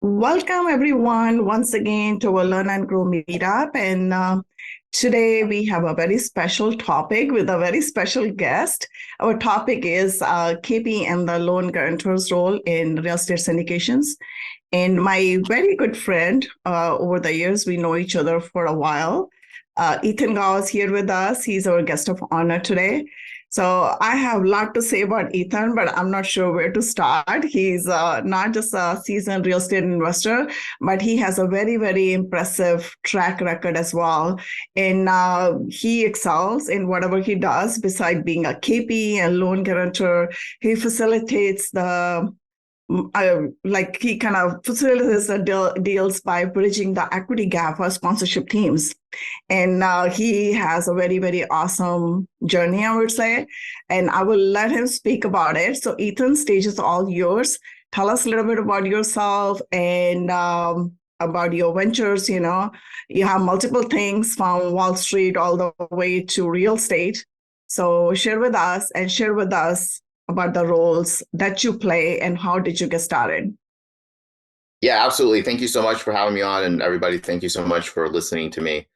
Welcome, everyone, once again to our Learn and Grow meetup. And today we have a very special topic with a very special guest. Our topic is KP and the loan guarantor's role in real estate syndications. And my very good friend, over the years, we know each other for a while. Ethan Gao is here with us. He's our guest of honor today. So I have a lot to say about Ethan, but I'm not sure where to start. He's not just a seasoned real estate investor, but he has a very, very impressive track record as well. And he excels in whatever he does. Besides being a KP and loan guarantor, he facilitates the like he kind of facilitates the deals by bridging the equity gap for sponsorship teams. And he has a very, very awesome journey, I would say. And I will let him speak about it. So, Ethan, stage is all yours. Tell us a little bit about yourself and about your ventures. You have multiple things from Wall Street all the way to real estate. So, share with us about the roles that you play and how did you get started? Yeah, absolutely. Thank you so much for having me on, and everybody, thank you so much for listening to me.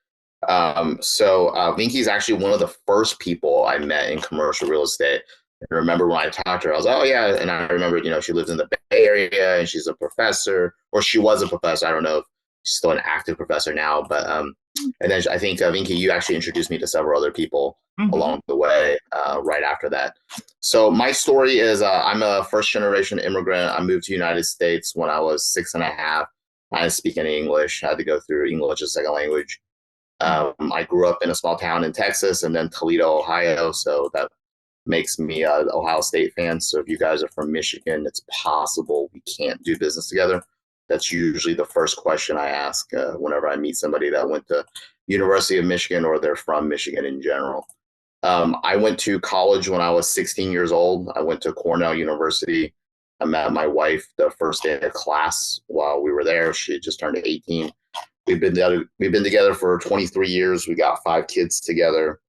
Vinky is actually one of the first people I met in commercial real estate. I remember when I talked to her, I was, oh yeah, and I remember, she lives in the Bay Area and she's a professor, or she was a professor. I don't know if she's still an active professor now, but and then I think Vinky, you actually introduced me to several other people along the way right after that. So my story is I'm a first generation immigrant. I moved to the United States when I was 6.5. I didn't speak any English. I had to go through English as a second language. I grew up in a small town in Texas and then Toledo, Ohio. So that makes me an Ohio State fan. So if you guys are from Michigan, it's possible we can't do business together. That's usually the first question I ask whenever I meet somebody that went to University of Michigan or they're from Michigan in general. I went to college when I was 16 years old. I went to Cornell University. I met my wife the first day of class while we were there. She just turned 18. We've been together for 23 years. We got 5 kids together.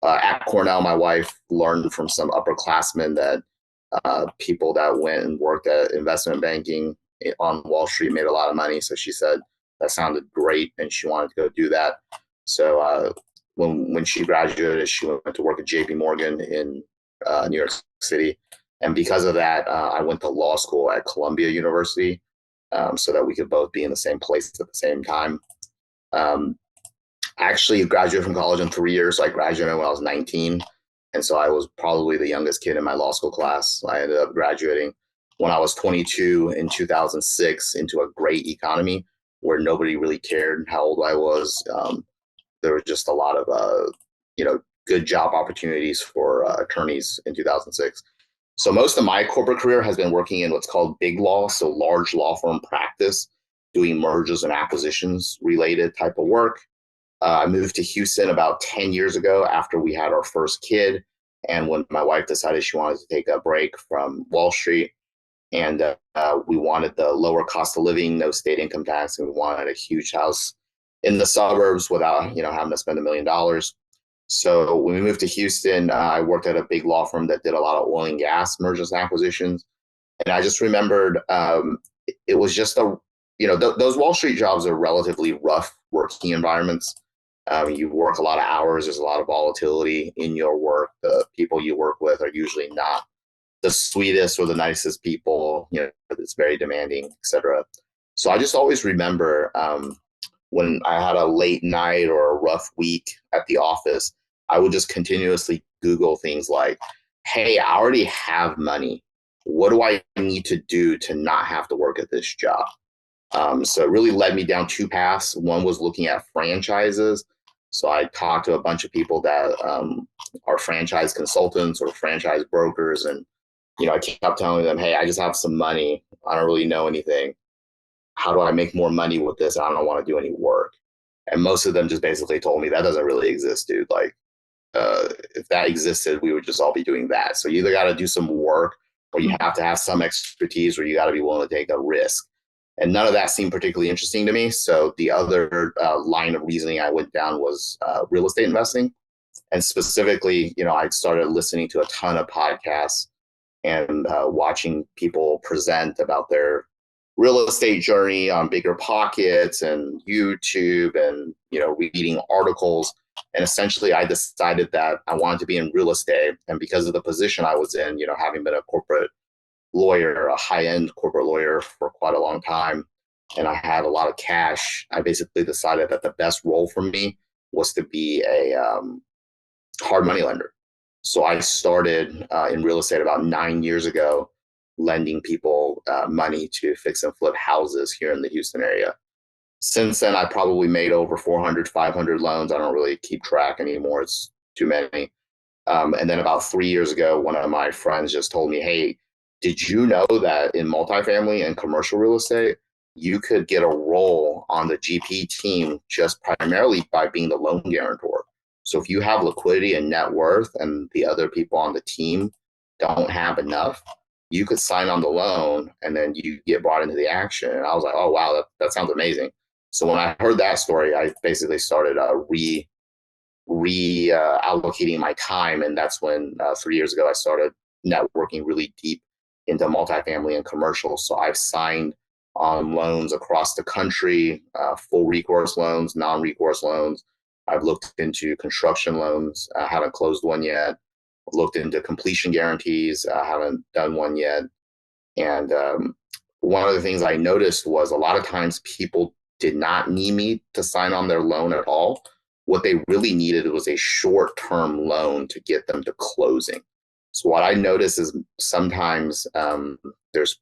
At Cornell, my wife learned from some upperclassmen that people that went and worked at investment banking on Wall Street made a lot of money. So she said that sounded great, and she wanted to go do that. So when she graduated, she went to work at J.P. Morgan in New York City, and because of that, I went to law school at Columbia University, so that we could both be in the same place at the same time. I actually graduated from college in 3 years. So I graduated when I was 19. And so I was probably the youngest kid in my law school class. I ended up graduating when I was 22 in 2006 into a great economy where nobody really cared how old I was. There was just a lot of, good job opportunities for attorneys in 2006. So most of my corporate career has been working in what's called big law, so large law firm practice, doing mergers and acquisitions related type of work. I moved to Houston about 10 years ago after we had our first kid. And when my wife decided she wanted to take a break from Wall Street, and we wanted the lower cost of living, no state income tax, and we wanted a huge house in the suburbs without, having to spend $1 million. So when we moved to Houston, I worked at a big law firm that did a lot of oil and gas mergers and acquisitions. And I just remembered it was just those Wall Street jobs are relatively rough working environments. You work a lot of hours. There's a lot of volatility in your work. The people you work with are usually not the sweetest or the nicest people. It's very demanding, etc. So I just always remember when I had a late night or a rough week at the office, I would just continuously Google things like, hey, I already have money. What do I need to do to not have to work at this job? So it really led me down 2 paths. One was looking at franchises. So I talked to a bunch of people that are franchise consultants or franchise brokers. And, I kept telling them, hey, I just have some money. I don't really know anything. How do I make more money with this? I don't want to do any work. And most of them just basically told me that doesn't really exist, dude. Like, if that existed, we would just all be doing that. So you either got to do some work or you have to have some expertise or you got to be willing to take a risk. And none of that seemed particularly interesting to me. So the other line of reasoning I went down was real estate investing. And specifically, I started listening to a ton of podcasts and watching people present about their real estate journey on Bigger Pockets and YouTube and, reading articles. And essentially I decided that I wanted to be in real estate. And because of the position I was in, having been a corporate lawyer, a high-end corporate lawyer for quite a long time, and I had a lot of cash, I basically decided that the best role for me was to be a hard money lender. So I started in real estate about 9 years ago, lending people money to fix and flip houses here in the Houston area. Since then, I probably made over 400, 500 loans. I don't really keep track anymore. It's too many. And then about 3 years ago, one of my friends just told me, hey, did you know that in multifamily and commercial real estate, you could get a role on the GP team just primarily by being the loan guarantor? So if you have liquidity and net worth and the other people on the team don't have enough, you could sign on the loan and then you get brought into the action. And I was like, oh, wow, that sounds amazing. So when I heard that story, I basically started reallocating my time. And that's when 3 years ago, I started networking really deep into multifamily and commercial. So I've signed on loans across the country, full recourse loans, non-recourse loans. I've looked into construction loans. I haven't closed one yet. I've looked into completion guarantees. I haven't done one yet. And one of the things I noticed was a lot of times people did not need me to sign on their loan at all. What they really needed was a short-term loan to get them to closing. So what I notice is sometimes there's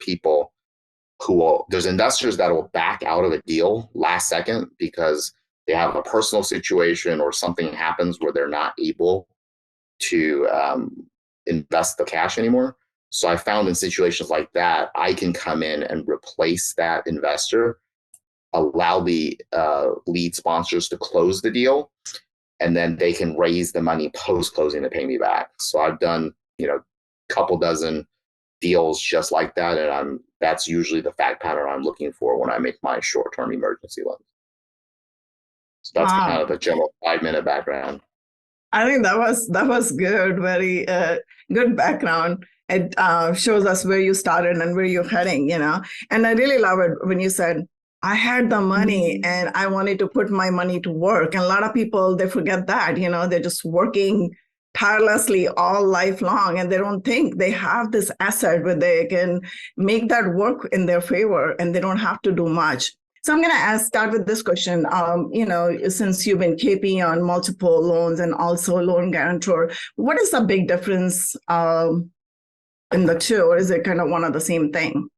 investors that will back out of a deal last second because they have a personal situation or something happens where they're not able to invest the cash anymore. So I found in situations like that, I can come in and replace that investor, allow the lead sponsors to close the deal, and then they can raise the money post-closing to pay me back. So I've done, a couple dozen deals just like that, and that's usually the fact pattern I'm looking for when I make my short-term emergency loans. So that's kind of a general 5-minute background. I think that was good, very good background. It shows us where you started and where you're heading, And I really love it when you said, I had the money and I wanted to put my money to work. And a lot of people, they forget that, they're just working tirelessly all life long and they don't think they have this asset where they can make that work in their favor and they don't have to do much. So I'm going to start with this question. Since you've been KP on multiple loans and also loan guarantor, what is the big difference in the two, or is it kind of one of the same thing?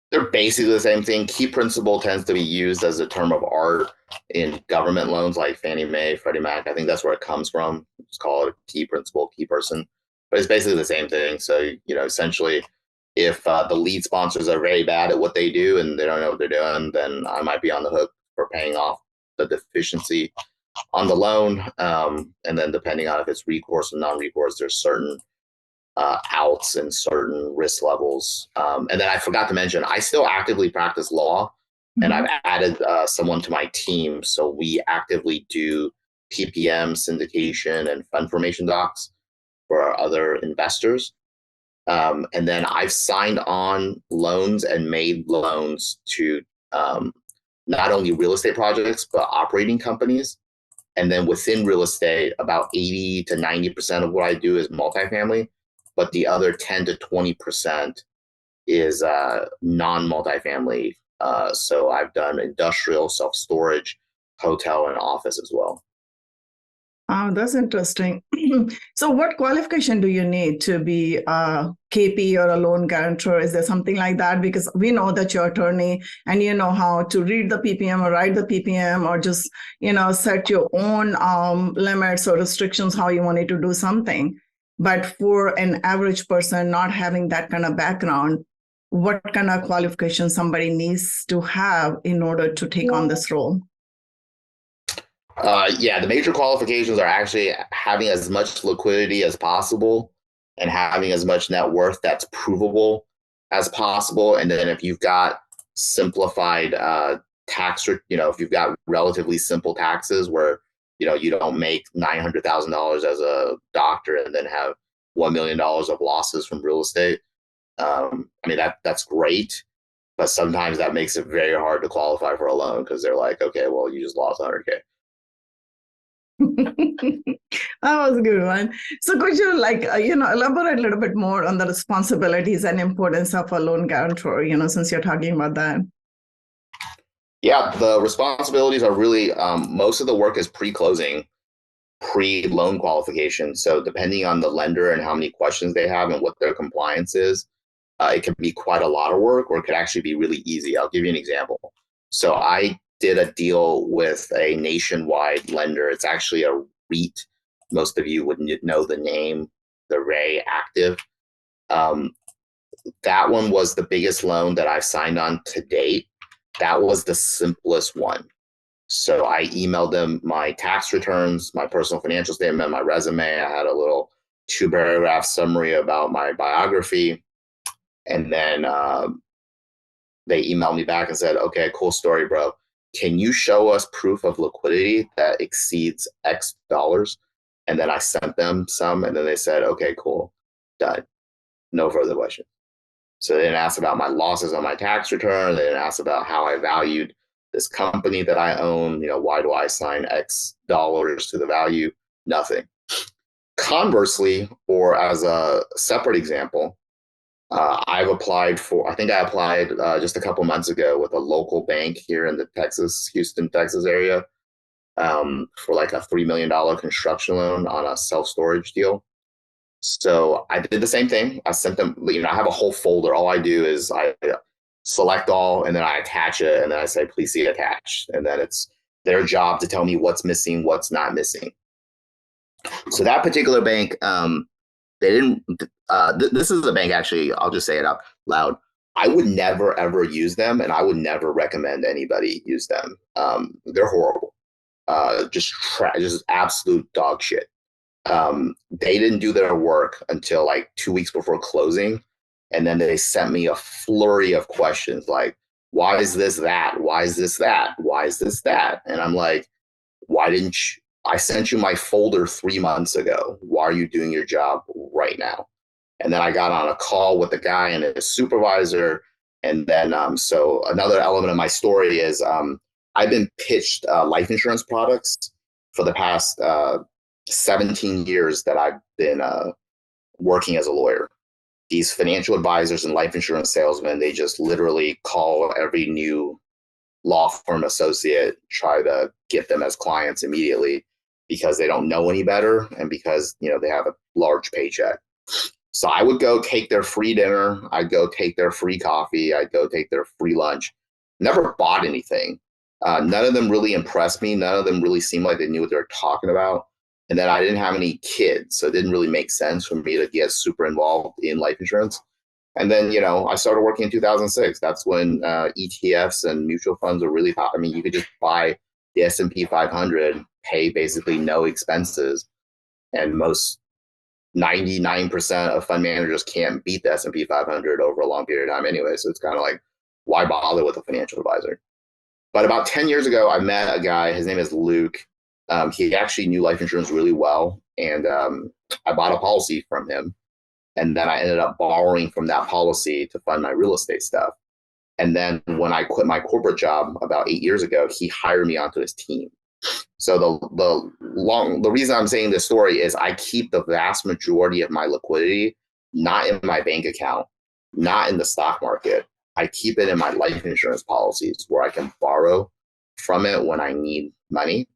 They're basically the same thing. Key principal tends to be used as a term of art in government loans like Fannie Mae, Freddie Mac. I think that's where it comes from. It's called a key principal, key person, but it's basically the same thing. So, essentially, if the lead sponsors are very bad at what they do and they don't know what they're doing, then I might be on the hook for paying off the deficiency on the loan. And then depending on if it's recourse or non-recourse, there's certain outs and certain risk levels. And then I forgot to mention, I still actively practice law, and I've added someone to my team. So we actively do PPM, syndication, and fund formation docs for our other investors. And then I've signed on loans and made loans to not only real estate projects, but operating companies. And then within real estate, about 80 to 90% of what I do is multifamily, but the other 10 to 20% is non-multifamily. So I've done industrial, self-storage, hotel, and office as well. Oh, that's interesting. So what qualification do you need to be a KP or a loan guarantor? Is there something like that? Because we know that you're an attorney and you know how to read the PPM or write the PPM or just, set your own limits or restrictions, how you wanted to do something. But for an average person not having that kind of background, what kind of qualification somebody needs to have in order to take on this role? The major qualifications are actually having as much liquidity as possible and having as much net worth that's provable as possible. And then if you've got simplified tax, if you've got relatively simple taxes where, you don't make $900,000 as a doctor and then have $1 million of losses from real estate. That's great. But sometimes that makes it very hard to qualify for a loan because they're like, okay, well, you just lost 100K. That was a good one. So could you elaborate a little bit more on the responsibilities and importance of a loan guarantor, since you're talking about that? Yeah, the responsibilities are really most of the work is pre-closing, pre-loan qualification. So depending on the lender and how many questions they have and what their compliance is, it can be quite a lot of work, or it could actually be really easy. I'll give you an example. So I did a deal with a nationwide lender. It's actually a REIT. Most of you would know the name, the Ray Active. That one was the biggest loan that I've signed on to date. That was the simplest one. So I emailed them my tax returns, my personal financial statement, my resume. I had a little 2-paragraph summary about my biography. And then they emailed me back and said, okay, cool story, bro. Can you show us proof of liquidity that exceeds X dollars? And then I sent them some, and then they said, okay, cool, done. No further questions. So they didn't ask about my losses on my tax return. They didn't ask about how I valued this company that I own. Why do I assign X dollars to the value? Nothing. Conversely, or as a separate example, I think I applied just a couple months ago with a local bank here in the Houston, Texas area for like a $3 million construction loan on a self-storage deal. So I did the same thing. I sent them, I have a whole folder. All I do is I select all, and then I attach it, and then I say, please see attached. And then it's their job to tell me what's missing, what's not missing. So that particular bank, they didn't, this is a bank, actually, I'll just say it out loud. I would never, ever use them, and I would never recommend anybody use them. They're horrible. Just absolute dog shit. They didn't do their work until like 2 weeks before closing. And then they sent me a flurry of questions like, why is this that? Why is this that? Why is this that? And I'm like, why didn't you? I sent you my folder 3 months ago. Why are you doing your job right now? And then I got on a call with the guy and his supervisor. And then, so another element of my story is I've been pitched life insurance products for the past 17 years that I've been working as a lawyer. These financial advisors and life insurance salesmen, they just literally call every new law firm associate, try to get them as clients immediately because they don't know any better and because they have a large paycheck. So I would go take their free dinner, I'd go take their free coffee, I'd go take their free lunch. Never bought anything. None of them really impressed me. None of them really seemed like they knew what they were talking about. And then I didn't have any kids, so it didn't really make sense for me to get super involved in life insurance. And then, I started working in 2006. That's when ETFs and mutual funds were really hot. I mean, you could just buy the S&P 500, pay basically no expenses, and most 99% of fund managers can't beat the S&P 500 over a long period of time anyway. So it's kind of like, why bother with a financial advisor? But about 10 years ago, I met a guy. His name is Luke. He actually knew life insurance really well. And I bought a policy from him. And then I ended up borrowing from that policy to fund my real estate stuff. And then when I quit my corporate job about 8 years ago, he hired me onto his team. So the reason I'm saying this story is I keep the vast majority of my liquidity not in my bank account, not in the stock market. I keep it in my life insurance policies where I can borrow from it when I need money.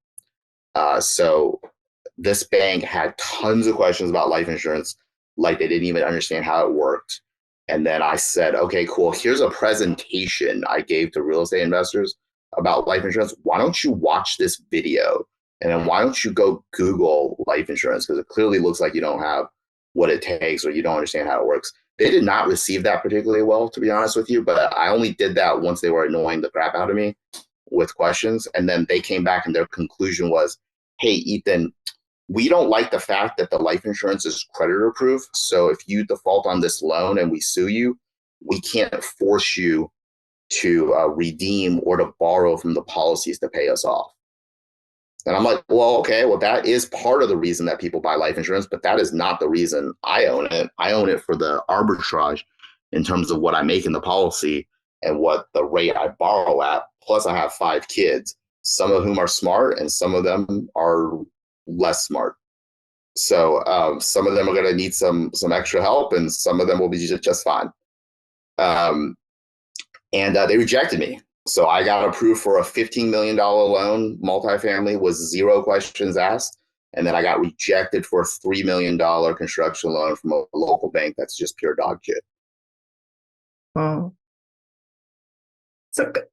So this bank had tons of questions about life insurance, like they didn't even understand how it worked. And then I said, okay, cool. Here's a presentation I gave to real estate investors about life insurance. Why don't you watch this video? And then why don't you go Google life insurance? Because it clearly looks like you don't have what it takes or you don't understand how it works. They did not receive that particularly well, to be honest with you. But I only did that once they were annoying the crap out of me with questions. And then they came back and their conclusion was, hey, Ethan, we don't like the fact that the life insurance is creditor proof. So if you default on this loan and we sue you, we can't force you to redeem or to borrow from the policies to pay us off. And I'm like, well, okay, well, that is part of the reason that people buy life insurance, but that is not the reason I own it. I own it for the arbitrage in terms of what I make in the policy. and what the rate I borrow at. Plus, I have 5 kids, some of whom are smart and some of them are less smart. So some of them are going to need some extra help, and some of them will be just fine. And they rejected me. So I got approved for a $15 million loan, multifamily, with 0 questions asked. And then I got rejected for a $3 million construction loan from a local bank that's just pure dog shit. Oh. But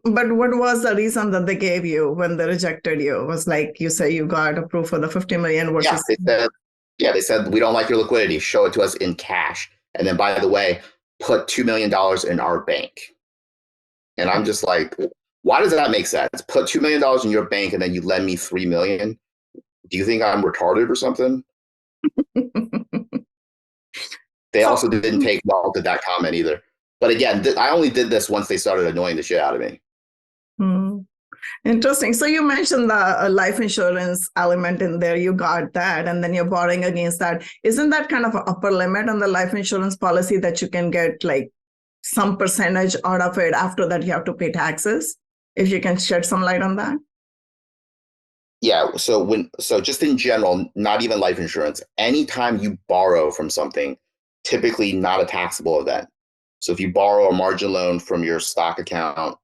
what was the reason that they gave you when they rejected you? It was like you say you got approved for the 50 million versus. They said, we don't like your liquidity. Show it to us in cash. And then, by the way, put $2 million in our bank. And I'm just like, why does that make sense? Put $2 million in your bank and then you lend me $3 million. Do you think I'm retarded or something? They also didn't take well to that comment either. But again, I only did this once they started annoying the shit out of me. Interesting. So you mentioned the life insurance element in there. You got that, and then you're borrowing against that. Isn't that kind of an upper limit on the life insurance policy that you can get like some percentage out of it? After that, you have to pay taxes. If you can shed some light on that. Yeah. So just in general, not even life insurance, anytime you borrow from something, typically not a taxable event. So if you borrow a margin loan from your stock account,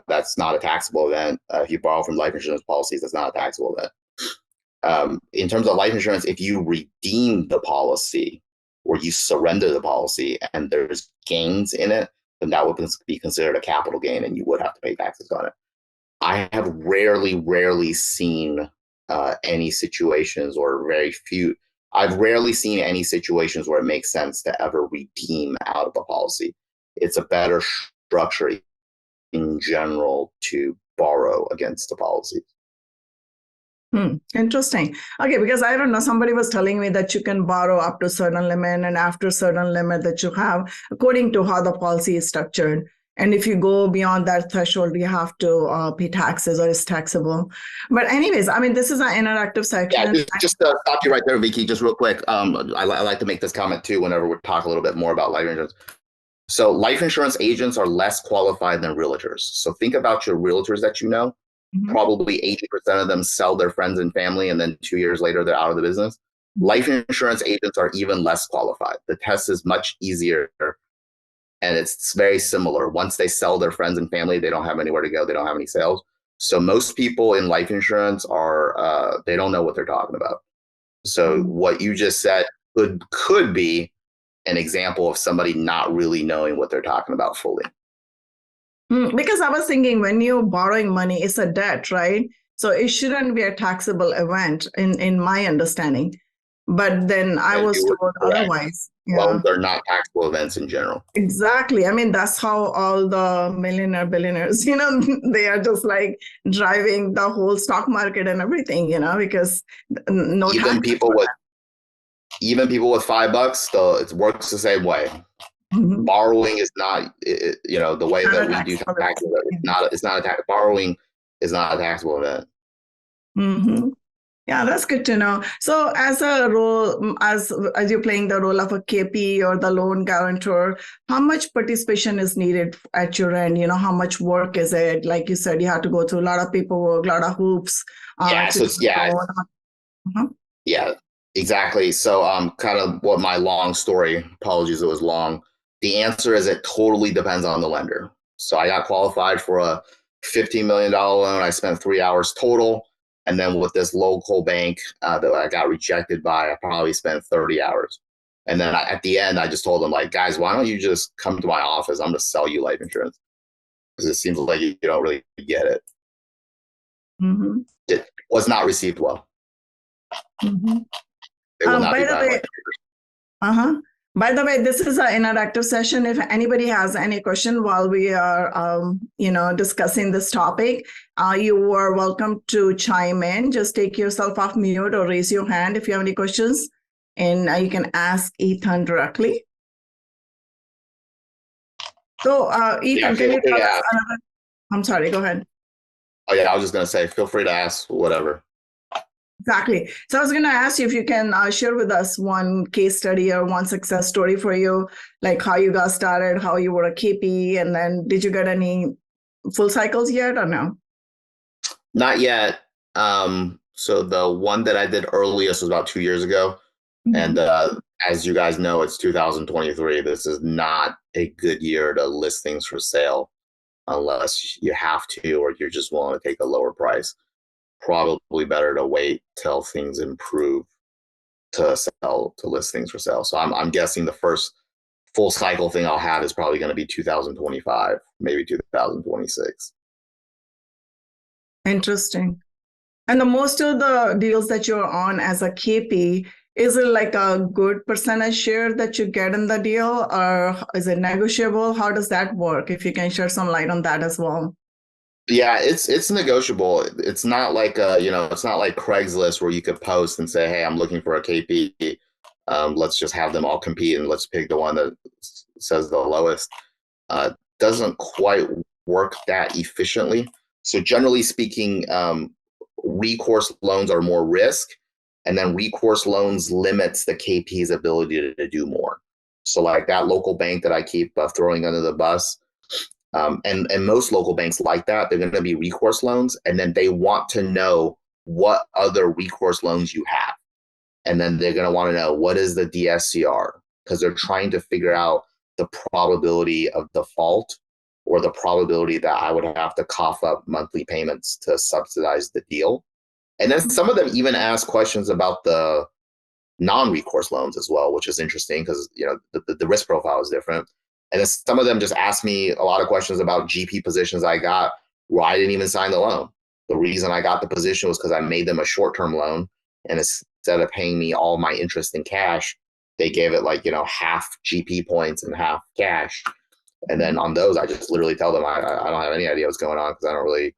that's not a taxable event. If you borrow from life insurance policies, that's not a taxable event. In terms of life insurance, if you redeem the policy or you surrender the policy and there's gains in it, then that would be considered a capital gain and you would have to pay taxes on it. I have rarely seen any situations, or very few. I've rarely seen any situations where it makes sense to ever redeem out of a policy. It's a better structure in general to borrow against the policy. Interesting. Okay, because I don't know, somebody was telling me that you can borrow up to a certain limit, and after a certain limit that you have, according to how the policy is structured. And if you go beyond that threshold, you have to pay taxes, or it's taxable. But anyways, I mean, this is an interactive section. Yeah, just stop you right there, Vicky, just real quick. I like to make this comment too whenever we talk a little bit more about life insurance. So life insurance agents are less qualified than realtors. So think about your realtors that you know. Probably 80% of them sell their friends and family, and then 2 years later, they're out of the business. Life insurance agents are even less qualified. The test is much easier, and it's very similar. Once they sell their friends and family, they don't have anywhere to go. They don't have any sales. So most people in life insurance are, they don't know what they're talking about. So what you just said could be an example of somebody not really knowing what they're talking about fully. Because I was thinking, when you're borrowing money, it's a debt, right? So it shouldn't be a taxable event in my understanding. But then I was told otherwise. Well, they're not taxable events in general. Exactly. I mean, that's how all the billionaires, they are just like driving the whole stock market and everything, because no even people with $5, it works the same way. Borrowing is not, the way that we do taxes. It's not a tax. Borrowing is not a taxable event. Yeah, that's good to know. So as a role, as you're playing the role of a KP or the loan guarantor, how much participation is needed at your end? How much work is it? Like you said, you have to go through a lot of paperwork, a lot of hoops. Yeah, exactly. So kind of what my long story, apologies, it was long. The answer is it totally depends on the lender. So I got qualified for a $15 million loan. I spent 3 hours total. And then with this local bank that I got rejected by, I probably spent 30 hours. And then at the end, I just told them, like, guys, why don't you just come to my office? I'm going to sell you life insurance. Because it seems like you don't really get it. It was not received well. They will not be buying life insurance. By the way, this is an interactive session. If anybody has any question while we are, discussing this topic, you are welcome to chime in. Just take yourself off mute or raise your hand if you have any questions, and you can ask Ethan directly. So, Ethan, can you tell us another? I'm sorry, go ahead. Oh yeah, I was just going to say, feel free to ask whatever. Exactly. So I was going to ask you if you can share with us one case study or one success story for you, like how you got started, how you were a KP, and then did you get any full cycles yet or no? Not yet. So the one that I did earliest was about 2 years ago. And Mhm. as you guys know, it's 2023. This is not a good year to list things for sale unless you have to or you're just willing to take a lower price. Probably better to wait till things improve to list things for sale. So I'm guessing the first full cycle thing I'll have is probably going to be 2025, maybe 2026. Interesting. And the most of the deals that you're on as a KP, is it like a good percentage share that you get in the deal, or is it negotiable? How does that work? If you can share some light on that as well. Yeah, it's negotiable. It's not like it's not like Craigslist where you could post and say, "Hey, I'm looking for a KP. Let's just have them all compete and let's pick the one that says the lowest." Doesn't quite work that efficiently. So generally speaking, recourse loans are more risk, and then recourse loans limits the KP's ability to do more. So like that local bank that I keep throwing under the bus, and most local banks like that, they're going to be recourse loans, and then they want to know what other recourse loans you have, and then they're going to want to know what is the DSCR because they're trying to figure out the probability of default or the probability that I would have to cough up monthly payments to subsidize the deal. And then some of them even ask questions about the non-recourse loans as well, which is interesting because the risk profile is different. And then some of them just ask me a lot of questions about GP positions I got where I didn't even sign the loan. The reason I got the position was because I made them a short-term loan, and instead of paying me all my interest in cash, they gave it like half GP points and half cash. And then on those, I just literally tell them I don't have any idea what's going on because I don't really.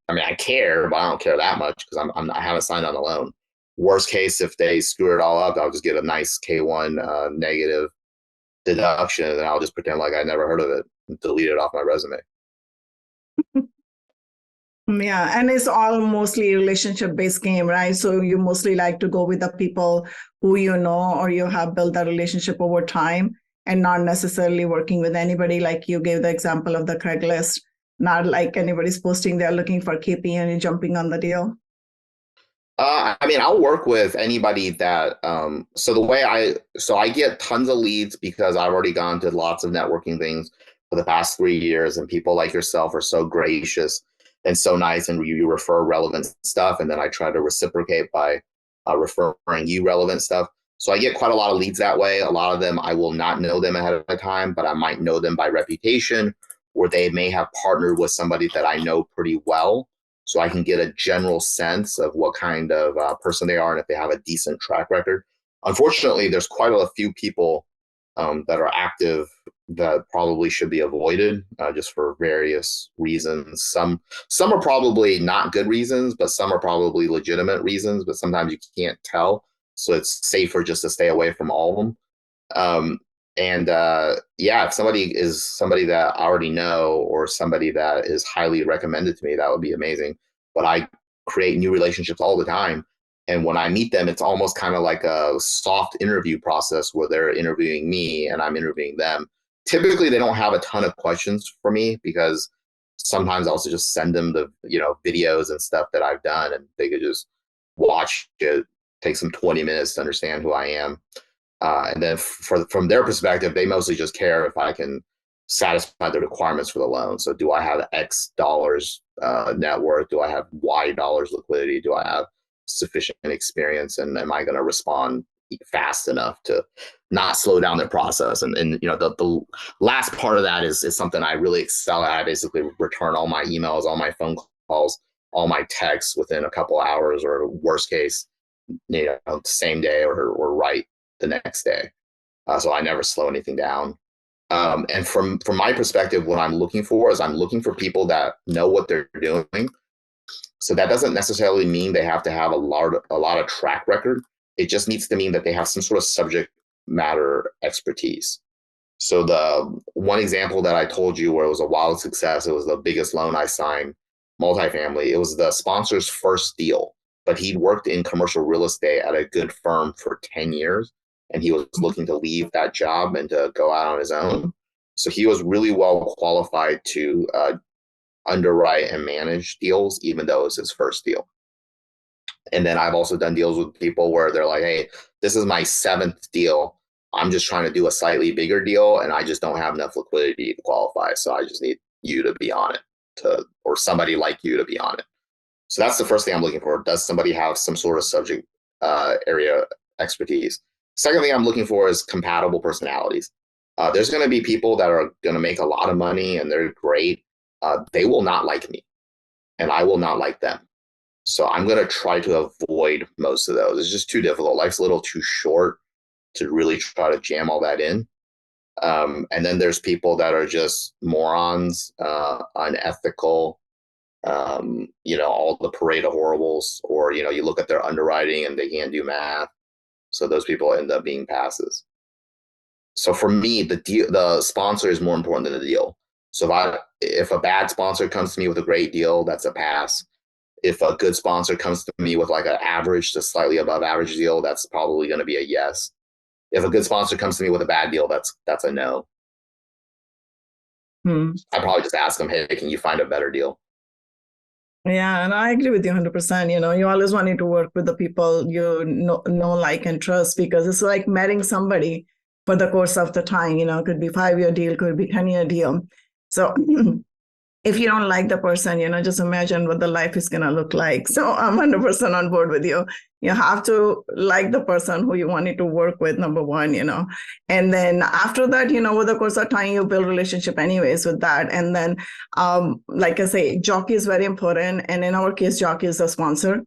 I mean, I care, but I don't care that much because I haven't signed on the loan. Worst case, if they screw it all up, I'll just get a nice K1 negative deduction, and I'll just pretend like I never heard of it and delete it off my resume. Yeah, and it's all mostly relationship-based game, right? So you mostly like to go with the people who you know or you have built that relationship over time and not necessarily working with anybody like you gave the example of the Craigslist, not like anybody's posting they're looking for KP and you're jumping on the deal. I mean, I'll work with anybody that. So I get tons of leads because I've already gone to lots of networking things for the past 3 years, and people like yourself are so gracious and so nice, and you refer relevant stuff, and then I try to reciprocate by referring you relevant stuff. So I get quite a lot of leads that way. A lot of them I will not know them ahead of time, but I might know them by reputation, or they may have partnered with somebody that I know pretty well so I can get a general sense of what kind of person they are and if they have a decent track record. Unfortunately, there's quite a few people that are active that probably should be avoided just for various reasons. Some are probably not good reasons, but some are probably legitimate reasons. But sometimes you can't tell, so it's safer just to stay away from all of them. And yeah, if somebody is somebody that I already know or somebody that is highly recommended to me, that would be amazing. But I create new relationships all the time. And when I meet them, it's almost kind of like a soft interview process where they're interviewing me and I'm interviewing them. Typically, they don't have a ton of questions for me because sometimes I also just send them the videos and stuff that I've done, and they could just watch it. Takes them 20 minutes to understand who I am. And then from their perspective, they mostly just care if I can satisfy the requirements for the loan. So do I have X dollars net worth? Do I have Y dollars liquidity? Do I have sufficient experience? And am I going to respond fast enough to not slow down their process? And the last part of that is something I really excel at. I basically return all my emails, all my phone calls, all my texts within a couple hours, or worst case, same day or right the next day. So I never slow anything down. And from my perspective, what I'm looking for is I'm looking for people that know what they're doing. So that doesn't necessarily mean they have to have a lot of track record. It just needs to mean that they have some sort of subject matter expertise. So the one example that I told you where it was a wild success, it was the biggest loan I signed, multifamily. It was the sponsor's first deal. but he'd worked in commercial real estate at a good firm for 10 years. And he was looking to leave that job and to go out on his own. So he was really well qualified to underwrite and manage deals, even though it was his first deal. And then I've also done deals with people where they're like, hey, this is my 7th deal. I'm just trying to do a slightly bigger deal and I just don't have enough liquidity to qualify. So I just need you to be on it, or somebody like you to be on it. So that's the first thing I'm looking for. Does somebody have some sort of subject area expertise? Second thing I'm looking for is compatible personalities. There's going to be people that are going to make a lot of money and they're great. They will not like me and I will not like them. So I'm going to try to avoid most of those. It's just too difficult. Life's a little too short to really try to jam all that in. And then there's people that are just morons, unethical, all the parade of horribles, or, you look at their underwriting and they can't do math. So those people end up being passes. So for me, the sponsor is more important than the deal. So if a bad sponsor comes to me with a great deal, that's a pass. If a good sponsor comes to me with like an average to slightly above average deal, that's probably going to be a yes. If a good sponsor comes to me with a bad deal, that's a no. I probably just ask them, hey, can you find a better deal? Yeah, and I agree with you 100%. You always want to work with the people you know, like, and trust, because it's like marrying somebody for the course of the time. It could be 5-year deal, could be 10-year deal. So if you don't like the person, just imagine what the life is going to look like. So I'm 100% on board with you. You have to like the person who you wanted to work with, number one, and then after that, with the course of time, you build relationship anyways with that. And then, like I say, jockey is very important. And in our case, jockey is a sponsor,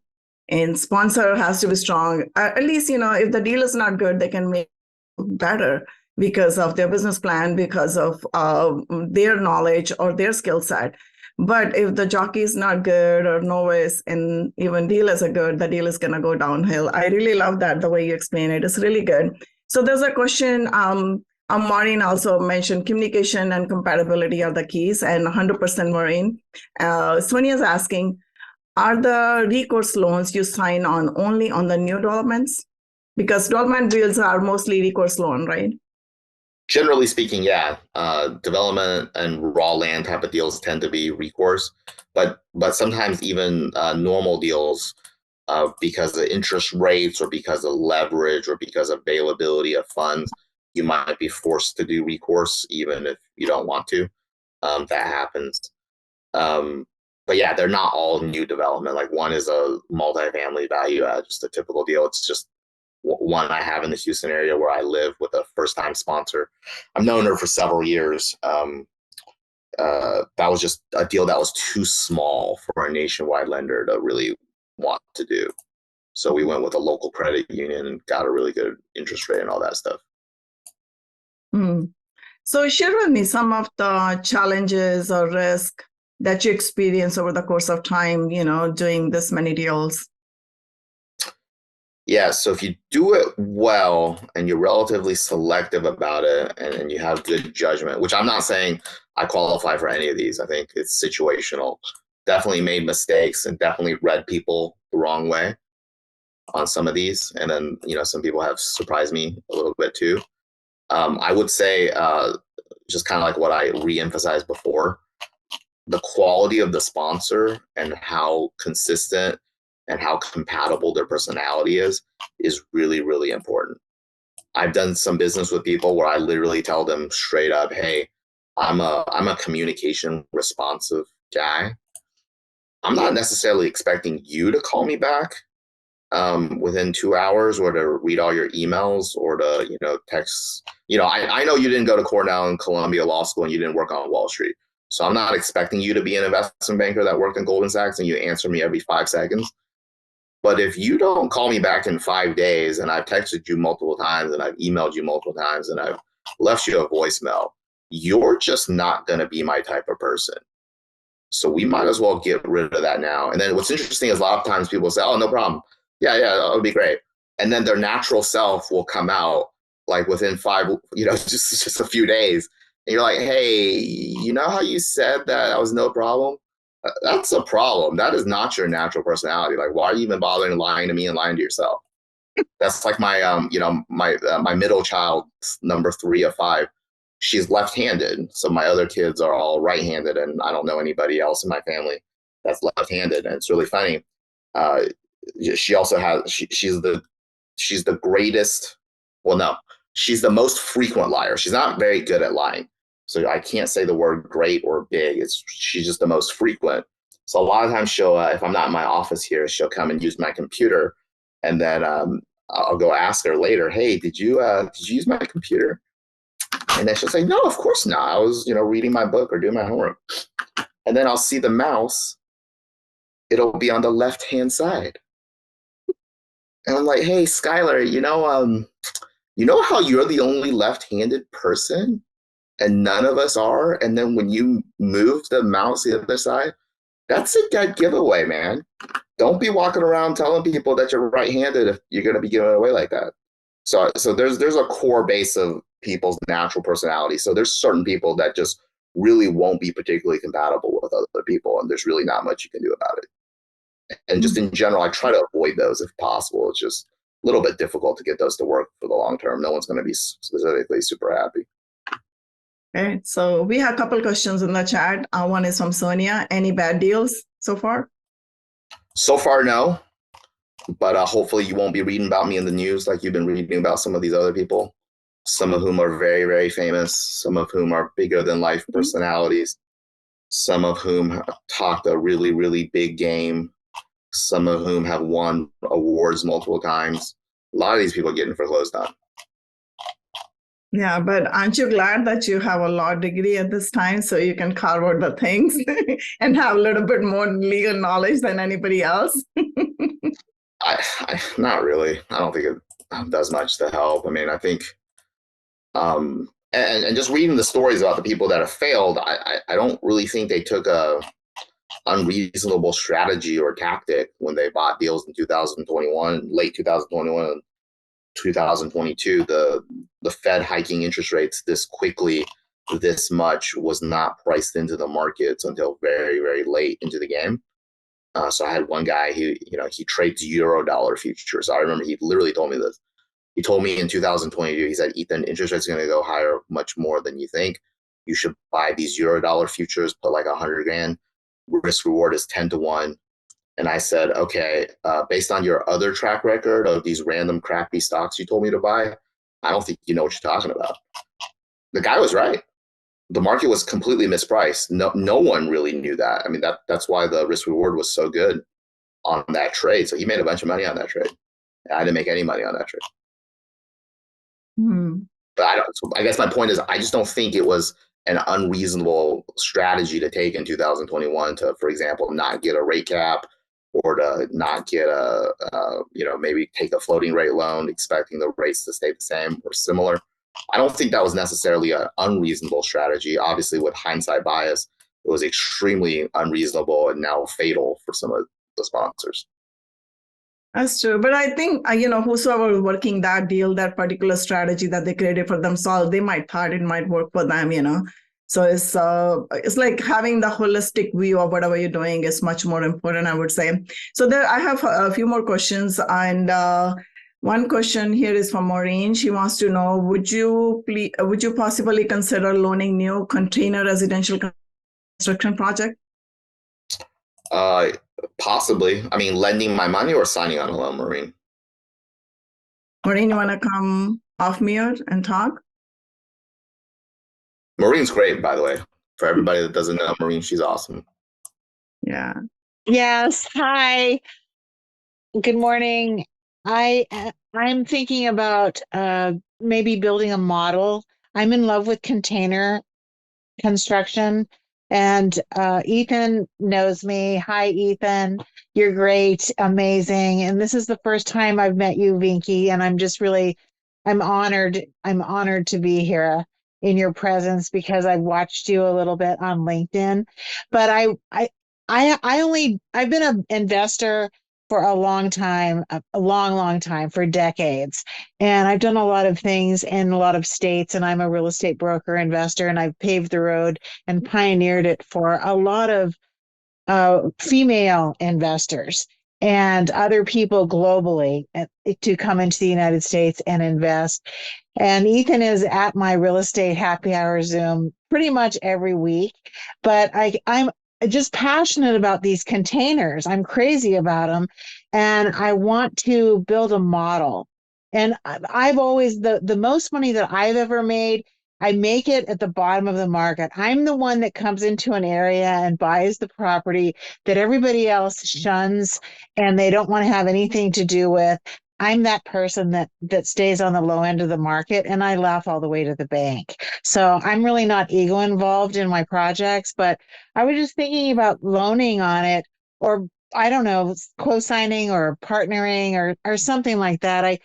and sponsor has to be strong. At least, if the deal is not good, they can make it better because of their business plan, because of their knowledge or their skill set. But if the jockey is not good or novice and even dealers are good, the deal is going to go downhill. I really love that, the way you explain it. It's really good. So there's a question. Maureen also mentioned communication and compatibility are the keys, and 100% Maureen. Sonia's asking, are the recourse loans you sign on only on the new developments? Because development deals are mostly recourse loan, right? Generally speaking, yeah. Development and raw land type of deals tend to be recourse, but sometimes even normal deals, because of interest rates or because of leverage or because of availability of funds, you might be forced to do recourse even if you don't want to. That happens. But yeah, they're not all new development. Like one is a multifamily value add, just a typical deal. It's just one I have in the Houston area where I live with a first-time sponsor. I've known her for several years. That was just a deal that was too small for a nationwide lender to really want to do. So we went with a local credit union and got a really good interest rate and all that stuff. So share with me some of the challenges or risk that you experience over the course of time, doing this many deals. Yeah, so if you do it well and you're relatively selective about it and you have good judgment, which I'm not saying I qualify for any of these. I think it's situational. Definitely made mistakes and definitely read people the wrong way on some of these. And then, some people have surprised me a little bit too. I would say just kind of like what I re-emphasized before, the quality of the sponsor and how consistent and how compatible their personality is really, really important. I've done some business with people where I literally tell them straight up, hey, I'm a communication responsive guy. I'm not necessarily expecting you to call me back within 2 hours or to read all your emails or to, text. I know you didn't go to Cornell and Columbia Law School and you didn't work on Wall Street. So I'm not expecting you to be an investment banker that worked in Goldman Sachs and you answer me every 5 seconds. But if you don't call me back in 5 days and I've texted you multiple times and I've emailed you multiple times and I've left you a voicemail, you're just not going to be my type of person. So we might as well get rid of that now. And then what's interesting is a lot of times people say, oh, no problem. Yeah, that would be great. And then their natural self will come out like within 5, just a few days. And you're like, hey, you know how you said that was no problem? That's a problem. That is not your natural personality. Like, why are you even bothering lying to me and lying to yourself? That's like my my middle child, number 3 of 5. She's left-handed, so my other kids are all right-handed, and I don't know anybody else in my family that's left-handed. And it's really funny. Uh, she also has she's the greatest. Well, no, she's the most frequent liar. She's not very good at lying, so I can't say the word great or big. She's just the most frequent. So a lot of times she'll, if I'm not in my office here, she'll come and use my computer, and then I'll go ask her later, hey, did you use my computer? And then she'll say, no, of course not. I was, reading my book or doing my homework. And then I'll see the mouse. It'll be on the left-hand side. And I'm like, hey, Skylar, you know how you're the only left-handed person and none of us are? And then when you move the mouse the other side, that's a dead giveaway, man. Don't be walking around telling people that you're right-handed if you're going to be giving it away like that. So there's a core base of people's natural personality. So there's certain people that just really won't be particularly compatible with other people, and there's really not much you can do about it. And just in general, I try to avoid those if possible. It's just a little bit difficult to get those to work for the long term. No one's going to be specifically super happy. Okay, so we have a couple questions in the chat. One is from Sonia. Any bad deals so far? So far, no. But hopefully you won't be reading about me in the news like you've been reading about some of these other people, some of whom are very, very famous, some of whom are bigger than life personalities, some of whom talked a really, really big game, some of whom have won awards multiple times. A lot of these people are getting foreclosed on. Yeah, but aren't you glad that you have a law degree at this time so you can carve out the things and have a little bit more legal knowledge than anybody else? Not really. I don't think it does much to help. I mean, I think, and just reading the stories about the people that have failed, I don't really think they took a unreasonable strategy or tactic when they bought deals in 2021, late 2021, 2022. The Fed hiking interest rates this quickly, this much, was not priced into the markets until very, very late into the game. So I had one guy, he trades Euro-dollar futures. I remember he literally told me this. He told me in 2022, he said, Ethan, interest rates are going to go higher much more than you think. You should buy these Euro-dollar futures, put like 100 grand. Risk reward is 10 to 1. And I said, okay, based on your other track record of these random crappy stocks you told me to buy, I don't think you know what you're talking about. The guy was right. The market was completely mispriced. No one really knew that. I mean, that's why the risk reward was so good on that trade. So he made a bunch of money on that trade. I didn't make any money on that trade. But I guess my point is, I just don't think it was an unreasonable strategy to take in 2021 to, for example, not get a rate cap, or to not get maybe take a floating rate loan expecting the rates to stay the same or similar. I don't think that was necessarily an unreasonable strategy. Obviously, with hindsight bias, it was extremely unreasonable and now fatal for some of the sponsors. That's true. But I think, whosoever was working that deal, that particular strategy that they created for themselves, they might thought it might work for them, So it's like having the holistic view of whatever you're doing is much more important, I would say. So I have a few more questions. And one question here is from Maureen. She wants to know, would you possibly consider loaning new container residential construction project? Possibly. I mean, lending my money or signing on a loan, Maureen? Maureen, you want to come off mute and talk? Maureen's great, by the way. For everybody that doesn't know Maureen, she's awesome. Yeah. Yes. Hi. Good morning. I'm thinking about maybe building a model. I'm in love with container construction, and Ethan knows me. Hi, Ethan. You're great, amazing. And this is the first time I've met you, Vinky, and I'm honored. I'm honored to be here in your presence because I've watched you a little bit on LinkedIn. But I've been an investor for a long time, a long time, for decades. And I've done a lot of things in a lot of states, and I'm a real estate broker investor, and I've paved the road and pioneered it for a lot of female investors and other people globally to come into the United States and invest. And Ethan is at my real estate happy hour Zoom pretty much every week. But I'm just passionate about these containers. I'm crazy about them. And I want to build a model. And I've always, the most money that I've ever made, I make it at the bottom of the market. I'm the one that comes into an area and buys the property that everybody else shuns and they don't want to have anything to do with. I'm that person that stays on the low end of the market, and I laugh all the way to the bank. So I'm really not ego involved in my projects, but I was just thinking about loaning on it, or I don't know, co-signing or partnering or something like that. I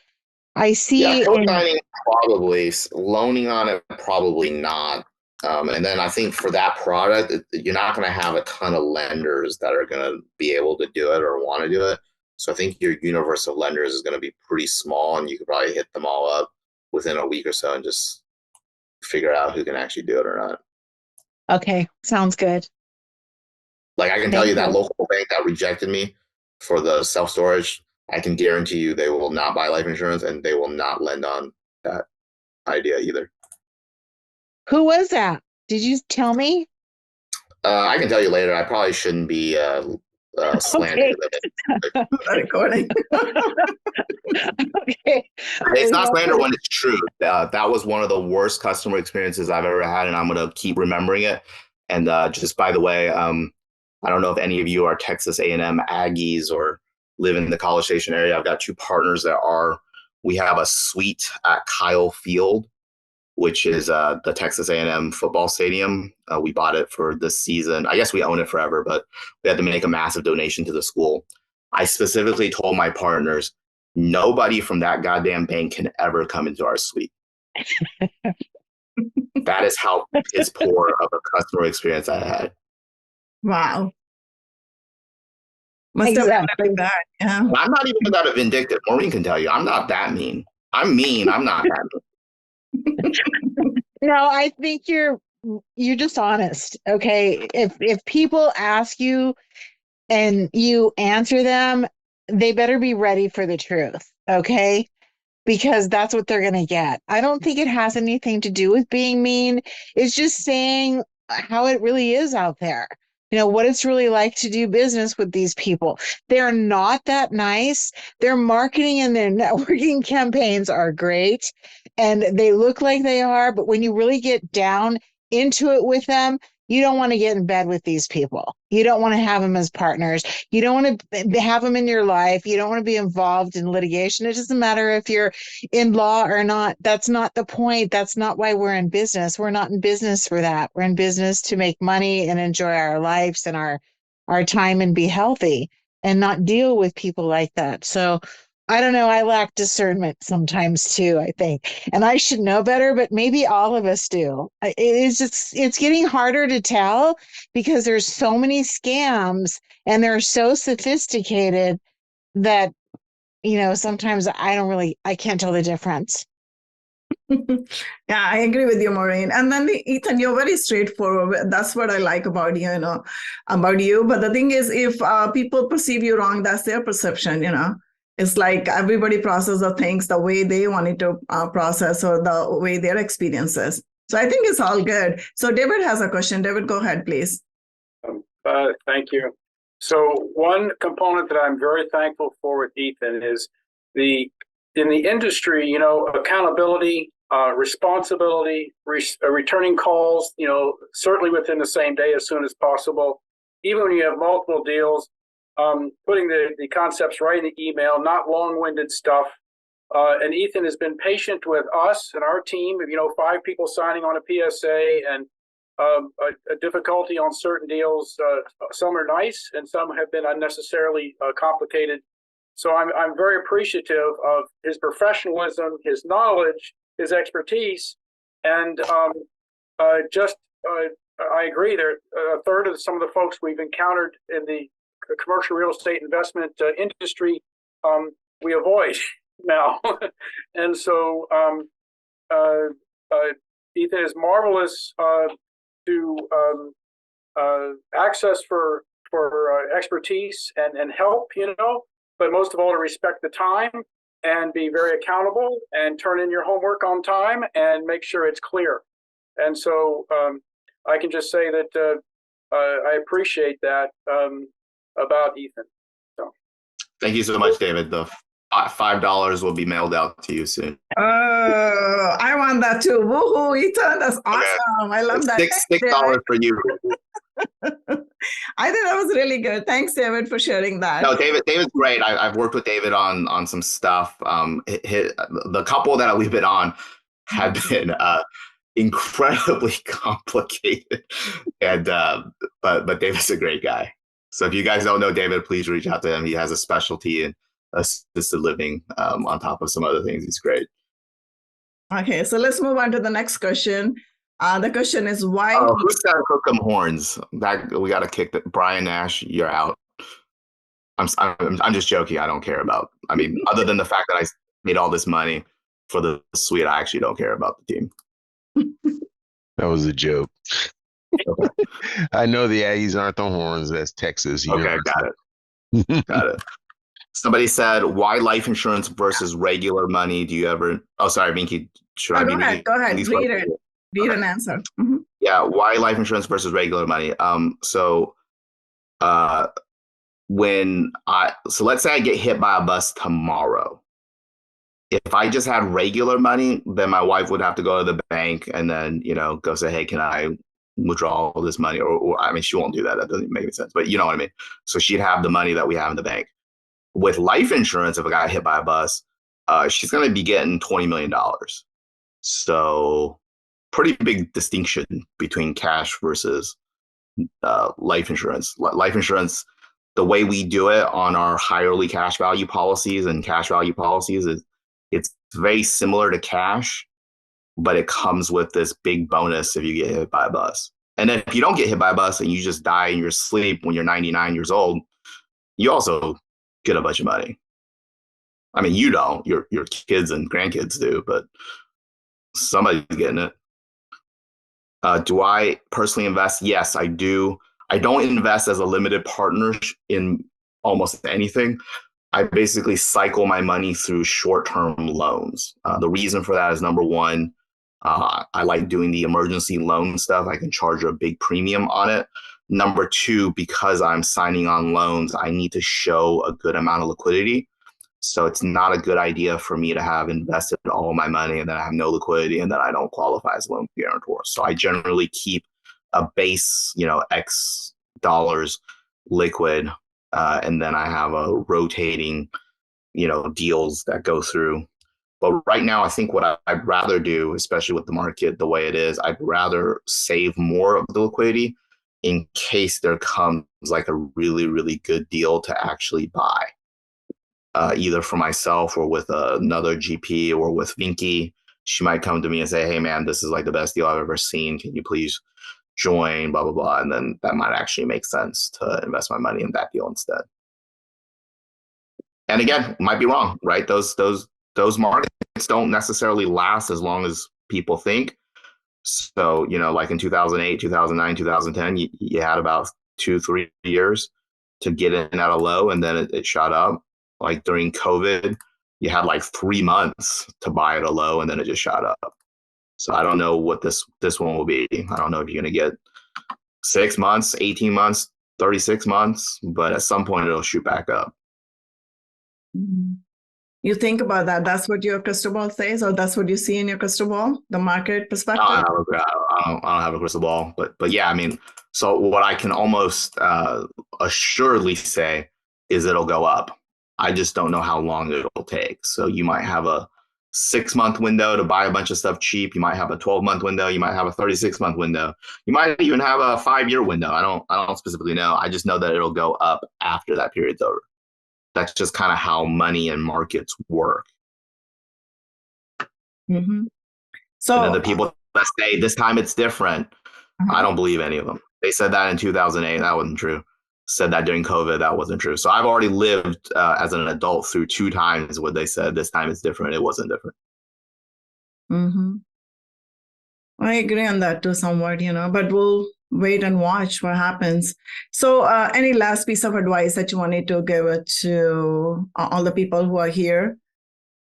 Yeah, see in co-signing probably, loaning on it probably not. And then I think for that product, you're not going to have a ton of lenders that are going to be able to do it or want to do it. So I think your universe of lenders is going to be pretty small, and you could probably hit them all up within a week or so and just figure out who can actually do it or not. Okay, sounds good. Like I can tell Thank you that you. local bank that rejected me for the self-storage, I can guarantee you they will not buy life insurance and they will not lend on that idea either. Who was that? Did you tell me? I can tell you later. I probably shouldn't be slandering Okay. them. Recording. Okay. It's not slander when it's true. That was one of the worst customer experiences I've ever had, and I'm going to keep remembering it. And just by the way, I don't know if any of you are Texas A&M Aggies or live in the College Station area. I've got two partners that are. We have a suite at Kyle Field, which is the Texas A&M football stadium. We bought it for this season. I guess we own it forever, but we had to make a massive donation to the school. I specifically told my partners, nobody from that goddamn bank can ever come into our suite. That is how piss poor of a customer experience I had. Wow. Must have been Exactly. like that. Yeah. I'm not even that vindictive. Maureen can tell you, I'm not that mean. I'm mean. I'm not that mean. No, I think you're just honest. Okay. If people ask you and you answer them, they better be ready for the truth. Okay. Because that's what they're going to get. I don't think it has anything to do with being mean. It's just saying how it really is out there. You know, what it's really like to do business with these people. They're not that nice. Their marketing and their networking campaigns are great and they look like they are, but when you really get down into it with them, you don't want to get in bed with these people. You don't want to have them as partners. You don't want to have them in your life. You don't want to be involved in litigation. It doesn't matter if you're in law or not. That's not the point. That's not why we're in business. We're not in business for that. We're in business to make money and enjoy our lives and our time and be healthy and not deal with people like that. So I don't know. I lack discernment sometimes too, I think. And I should know better, but maybe all of us do. It's getting harder to tell because there's so many scams and they're so sophisticated that, you know, sometimes I can't tell the difference. Yeah, I agree with you, Maureen. And then Ethan, you're very straightforward. That's what I like about you, about you. But the thing is, if people perceive you wrong, that's their perception. It's like everybody processes the things the way they want it to process or the way their experiences. So I think it's all good. So David has a question. David, go ahead, please. Thank you. So one component that I'm very thankful for with Ethan is in the industry, accountability, responsibility, returning calls, certainly within the same day as soon as possible. Even when you have multiple deals, putting the concepts right in the email, not long-winded stuff. And Ethan has been patient with us and our team, 5 people signing on a PSA and a difficulty on certain deals. Some are nice and some have been unnecessarily complicated. So I'm very appreciative of his professionalism, his knowledge, his expertise, and I agree. There, a third of some of the folks we've encountered in the commercial real estate investment industry, we avoid now, and so Ethan is marvelous to access for expertise and help, but most of all to respect the time and be very accountable and turn in your homework on time and make sure it's clear. And so I can just say that I appreciate that about Ethan. So thank you so much, David. The $5 will be mailed out to you soon. I want that too. Woohoo, Ethan, that's awesome. I love that. $6 for you. I think that was really good. Thanks, David, for sharing that. No, David's great. I've worked with David on some stuff. The couple that we've been on have been incredibly complicated, and but David's a great guy. So if you guys don't know David, please reach out to him. He has a specialty in assisted living on top of some other things. He's great. Okay, so let's move on to the next question. The question is why? Who said hook 'em horns? That we got to kick that. Brian Nash, you're out. I'm just joking. I don't care about. I mean, other than the fact that I made all this money for the suite, I actually don't care about the team. That was a joke. Okay. I know the Aggies aren't the horns. That's Texas. Okay, got it. Got it. Somebody said, why life insurance versus regular money? Do you ever? Oh, sorry, Minky. Should I be? Go ahead. Read it. Read an answer. Mm-hmm. Yeah. Why life insurance versus regular money? So let's say I get hit by a bus tomorrow. If I just had regular money, then my wife would have to go to the bank and then, go say, hey, can I withdraw all this money? Or I mean, she won't do that. That doesn't make any sense. But you know what I mean? So she'd have the money that we have in the bank. With life insurance, if I got hit by a bus, she's going to be getting $20 million. So pretty big distinction between cash versus life insurance. Life insurance, the way we do it on our higherly cash value policies and cash value policies is it's very similar to cash, but it comes with this big bonus if you get hit by a bus. And then if you don't get hit by a bus and you just die in your sleep when you're 99 years old, you also get a bunch of money. I mean, you don't. Your kids and grandkids do, but somebody's getting it. Do I personally invest? Yes, I do. I don't invest as a limited partner in almost anything. I basically cycle my money through short-term loans. The reason for that is, number one, I like doing the emergency loan stuff. I can charge a big premium on it. Number two, because I'm signing on loans, I need to show a good amount of liquidity. So it's not a good idea for me to have invested all my money and then I have no liquidity and then I don't qualify as a loan guarantor. So I generally keep a base, X dollars liquid, and then I have a rotating, deals that go through. But right now, I think what I'd rather do, especially with the market the way it is, I'd rather save more of the liquidity in case there comes like a really, really good deal to actually buy, either for myself or with another GP or with Vinky. She might come to me and say, hey, man, this is like the best deal I've ever seen. Can you please join, blah, blah, blah. And then that might actually make sense to invest my money in that deal instead. And again, might be wrong, right? Those markets don't necessarily last as long as people think. So, like in 2008, 2009, 2010, you had about 2-3 years to get in at a low, and then it shot up. Like during COVID, you had like 3 months to buy at a low, and then it just shot up. So I don't know what this one will be. I don't know if you're going to get 6 months, 18 months, 36 months, but at some point it'll shoot back up. You think about that. That's what your crystal ball says, or that's what you see in your crystal ball, the market perspective? I don't have a crystal ball, but yeah, I mean, so what I can almost assuredly say is it'll go up. I just don't know how long it'll take. So you might have a 6-month window to buy a bunch of stuff cheap. You might have a 12-month window. You might have a 36-month window. You might even have a 5-year window. I don't specifically know. I just know that it'll go up after that period's over. That's just kind of how money and markets work. Mm-hmm. So and then the people that say this time it's different, I don't believe any of them. They said that in 2008. That wasn't true. Said that during COVID. That wasn't true. So I've already lived as an adult through 2 times where they said this time it's different. It wasn't different. Mm-hmm. I agree on that too somewhat, but we'll wait and watch what happens. So any last piece of advice that you wanted to give it to all the people who are here,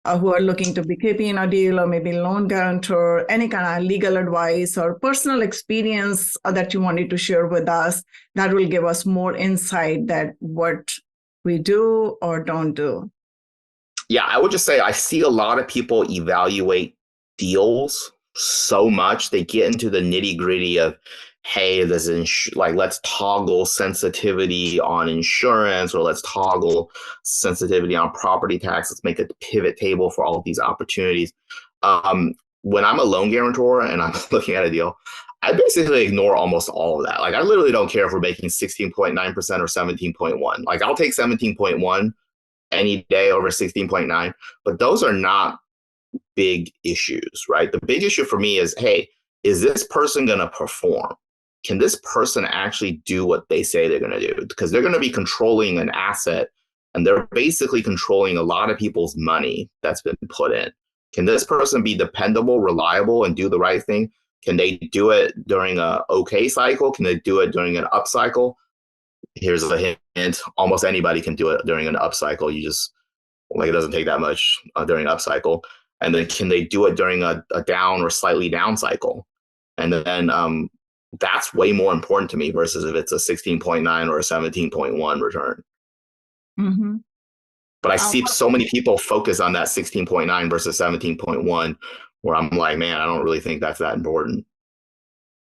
who are looking to be keeping a deal or maybe loan guarantor, any kind of legal advice or personal experience that you wanted to share with us that will give us more insight that what we do or don't do? Yeah, I would just say I see a lot of people evaluate deals so much. They get into the nitty gritty of, hey, let's toggle sensitivity on insurance, or let's toggle sensitivity on property tax. Let's make a pivot table for all of these opportunities. When I'm a loan guarantor and I'm looking at a deal, I basically ignore almost all of that. Like, I literally don't care if we're making 16.9% or 17.1. Like, I'll take 17.1 any day over 16.9, but those are not big issues, right? The big issue for me is, hey, is this person going to perform? Can this person actually do what they say they're going to do? Because they're going to be controlling an asset, and they're basically controlling a lot of people's money that's been put in. Can this person be dependable, reliable, and do the right thing? Can they do it during a okay cycle? Can they do it during an up cycle? Here's a hint. Almost anybody can do it during an up cycle. It doesn't take that much during an up cycle. And then can they do it during a down or slightly down cycle? And then that's way more important to me versus if it's a 16.9 or a 17.1 return. Mm-hmm. But I see so many people focus on that 16.9 versus 17.1, where I'm like, man, I don't really think that's that important.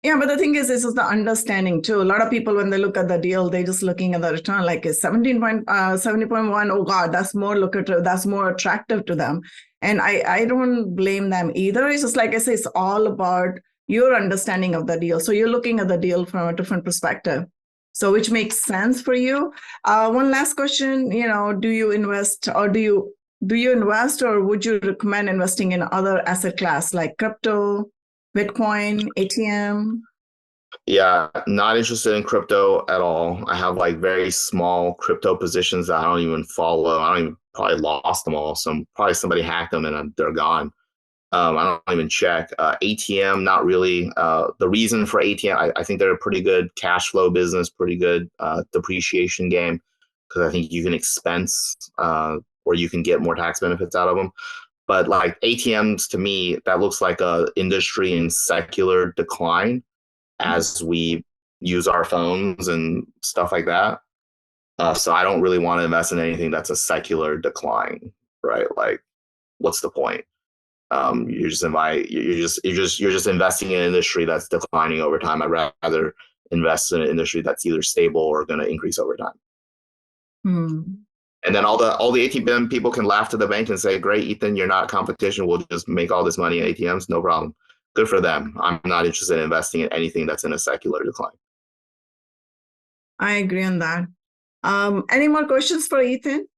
Yeah, but the thing is, this is the understanding too. A lot of people, when they look at the deal, they're just looking at the return, like it's 70.1. Oh God, that's more lucrative. That's more attractive to them. And I don't blame them either. It's just like I say, it's all about your understanding of the deal. So you're looking at the deal from a different perspective. So which makes sense for you. One last question, do you invest or would you recommend investing in other asset class like crypto, Bitcoin, ATM? Yeah, not interested in crypto at all. I have like very small crypto positions that I don't even follow. Probably lost them all. Probably somebody hacked them and they're gone. I don't even check. ATM, not really. The reason for ATM, I think they're a pretty good cash flow business, pretty good depreciation game, because I think you can expense or you can get more tax benefits out of them. But like ATMs, to me, that looks like a industry in secular decline as we use our phones and stuff like that. So I don't really want to invest in anything that's a secular decline, right? Like, what's the point? You're just investing in an industry that's declining over time. I'd rather invest in an industry that's either stable or going to increase over time. And then all the ATM people can laugh to the bank and say, "Great, Ethan, you're not competition. We'll just make all this money in ATMs. No problem. Good for them. I'm not interested in investing in anything that's in a secular decline." I agree on that. Any more questions for Ethan?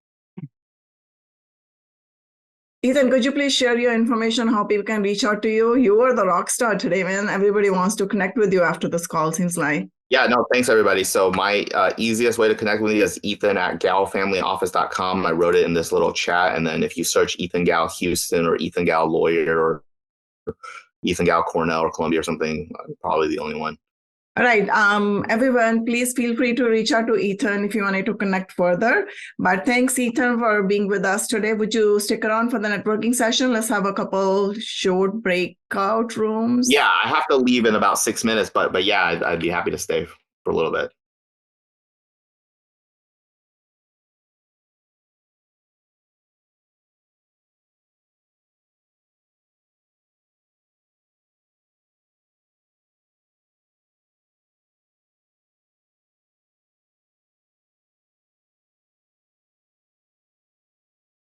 Ethan, could you please share your information, how people can reach out to you? You are the rock star today, man. Everybody wants to connect with you after this call, seems like. Yeah, no, thanks, everybody. So my easiest way to connect with me is ethan@galfamilyoffice.com. I wrote it in this little chat. And then if you search Ethan Gal Houston or Ethan Gal Lawyer or Ethan Gal Cornell or Columbia or something, I'm probably the only one. All right. Everyone, please feel free to reach out to Ethan if you wanted to connect further. But thanks, Ethan, for being with us today. Would you stick around for the networking session? Let's have a couple short breakout rooms. Yeah, I have to leave in about 6 minutes, but yeah, I'd be happy to stay for a little bit.